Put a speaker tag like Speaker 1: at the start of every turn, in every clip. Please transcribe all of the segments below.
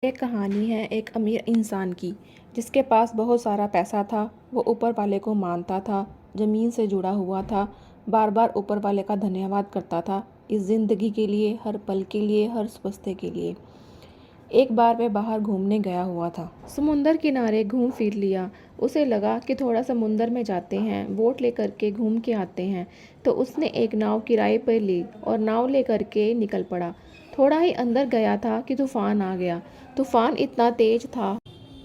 Speaker 1: एक कहानी है एक अमीर इंसान की जिसके पास बहुत सारा पैसा था। वो ऊपर वाले को मानता था, ज़मीन से जुड़ा हुआ था, बार बार ऊपर वाले का धन्यवाद करता था इस ज़िंदगी के लिए, हर पल के लिए, हर स्वास्थ्य के लिए। एक बार वह बाहर घूमने गया हुआ था। समुंदर किनारे घूम फिर लिया। उसे लगा कि थोड़ा समुंदर में जाते हैं, बोट लेकर के घूम के आते हैं। तो उसने एक नाव किराए पर ली और नाव लेकर के निकल पड़ा। थोड़ा ही अंदर गया था कि तूफान आ गया। तूफान इतना तेज था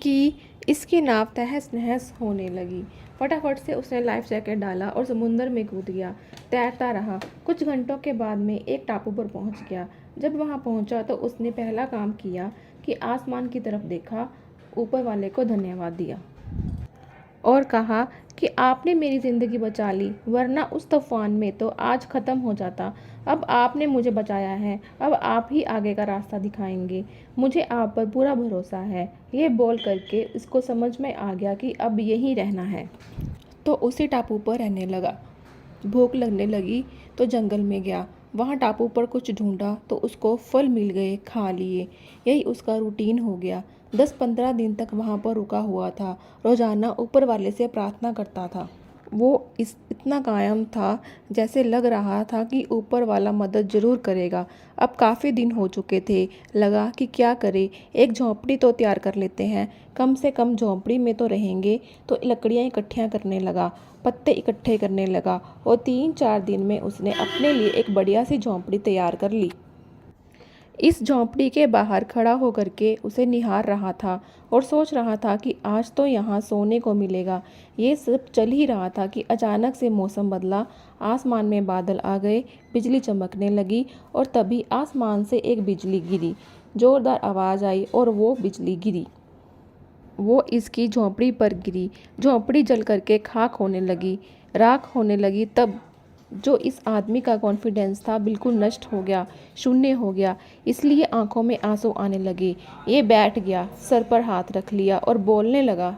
Speaker 1: कि इसकी नाव तहस नहस होने लगी। फटाफट से उसने लाइफ जैकेट डाला और समुंदर में कूद गया। तैरता रहा। कुछ घंटों के बाद में एक टापू पर पहुंच गया। जब वहां पहुंचा तो उसने पहला काम किया कि आसमान की तरफ देखा, ऊपर वाले को धन्यवाद दिया और कहा कि आपने मेरी ज़िंदगी बचा ली, वरना उस तूफान में तो आज ख़त्म हो जाता। अब आपने मुझे बचाया है, अब आप ही आगे का रास्ता दिखाएंगे। मुझे आप पर पूरा भरोसा है। ये बोल करके इसको समझ में आ गया कि अब यहीं रहना है, तो उसी टापू पर रहने लगा। भूख लगने लगी तो जंगल में गया। वहाँ टापू पर कुछ ढूंढा तो उसको फल मिल गए, खा लिए। यही उसका रूटीन हो गया। 10-15 दिन तक वहाँ पर रुका हुआ था। रोजाना ऊपर वाले से प्रार्थना करता था। वो इतना कायम था, जैसे लग रहा था कि ऊपर वाला मदद ज़रूर करेगा। अब काफ़ी दिन हो चुके थे। लगा कि क्या करे, एक झोंपड़ी तो तैयार कर लेते हैं, कम से कम झोंपड़ी में तो रहेंगे। तो लकड़ियाँ इकट्ठियाँ करने लगा, पत्ते इकट्ठे करने लगा और 3-4 दिन में उसने अपने लिए एक बढ़िया सी झोंपड़ी तैयार कर ली। इस झोंपड़ी के बाहर खड़ा होकर के उसे निहार रहा था और सोच रहा था कि आज तो यहाँ सोने को मिलेगा। ये सब चल ही रहा था कि अचानक से मौसम बदला। आसमान में बादल आ गए, बिजली चमकने लगी और तभी आसमान से एक बिजली गिरी। जोरदार आवाज़ आई और वो बिजली गिरी, वो इसकी झोंपड़ी पर गिरी। झोंपड़ी जल करके खाक होने लगी, राख होने लगी। तब जो इस आदमी का कॉन्फिडेंस था बिल्कुल नष्ट हो गया, शून्य हो गया। इसलिए आंखों में आंसू आने लगे। ये बैठ गया, सर पर हाथ रख लिया और बोलने लगा,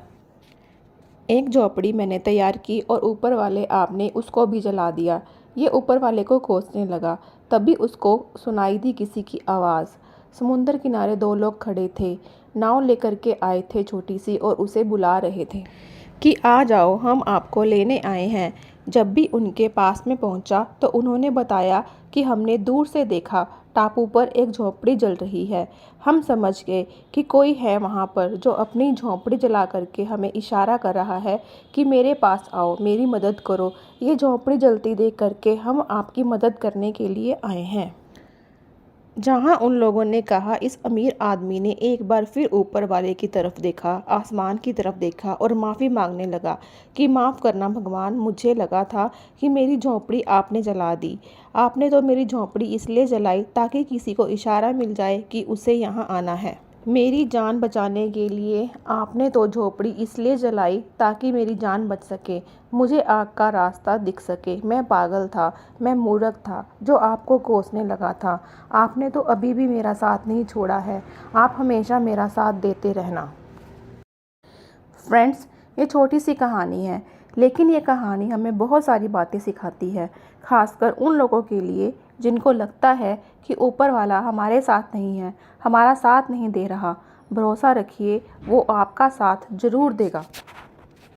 Speaker 1: एक झोपड़ी मैंने तैयार की और ऊपर वाले आपने उसको भी जला दिया। ये ऊपर वाले को कोसने लगा। तभी उसको सुनाई दी किसी की आवाज़। समुंदर किनारे 2 लोग खड़े थे, नाव लेकर के आए थे छोटी सी, और उसे बुला रहे थे कि आ जाओ, हम आपको लेने आए हैं। जब भी उनके पास में पहुंचा तो उन्होंने बताया कि हमने दूर से देखा, टापू पर एक झोंपड़ी जल रही है। हम समझ गए कि कोई है वहाँ पर जो अपनी झोंपड़ी जला करके हमें इशारा कर रहा है कि मेरे पास आओ, मेरी मदद करो। ये झोंपड़ी जलती देख करके हम आपकी मदद करने के लिए आए हैं। जहाँ उन लोगों ने कहा, इस अमीर आदमी ने एक बार फिर ऊपर वाले की तरफ देखा, आसमान की तरफ देखा और माफ़ी मांगने लगा कि माफ़ करना भगवान, मुझे लगा था कि मेरी झोंपड़ी आपने जला दी। आपने तो मेरी झोंपड़ी इसलिए जलाई ताकि किसी को इशारा मिल जाए कि उसे यहाँ आना है। मेरी जान बचाने के लिए आपने तो झोपड़ी इसलिए जलाई ताकि मेरी जान बच सके, मुझे आग का रास्ता दिख सके। मैं पागल था, मैं मूर्ख था जो आपको कोसने लगा था। आपने तो अभी भी मेरा साथ नहीं छोड़ा है। आप हमेशा मेरा साथ देते रहना। फ्रेंड्स, ये छोटी सी कहानी है, लेकिन ये कहानी हमें बहुत सारी बातें सिखाती है, खासकर उन लोगों के लिए जिनको लगता है कि ऊपर वाला हमारे साथ नहीं है, हमारा साथ नहीं दे रहा। भरोसा रखिए, वो आपका साथ ज़रूर देगा।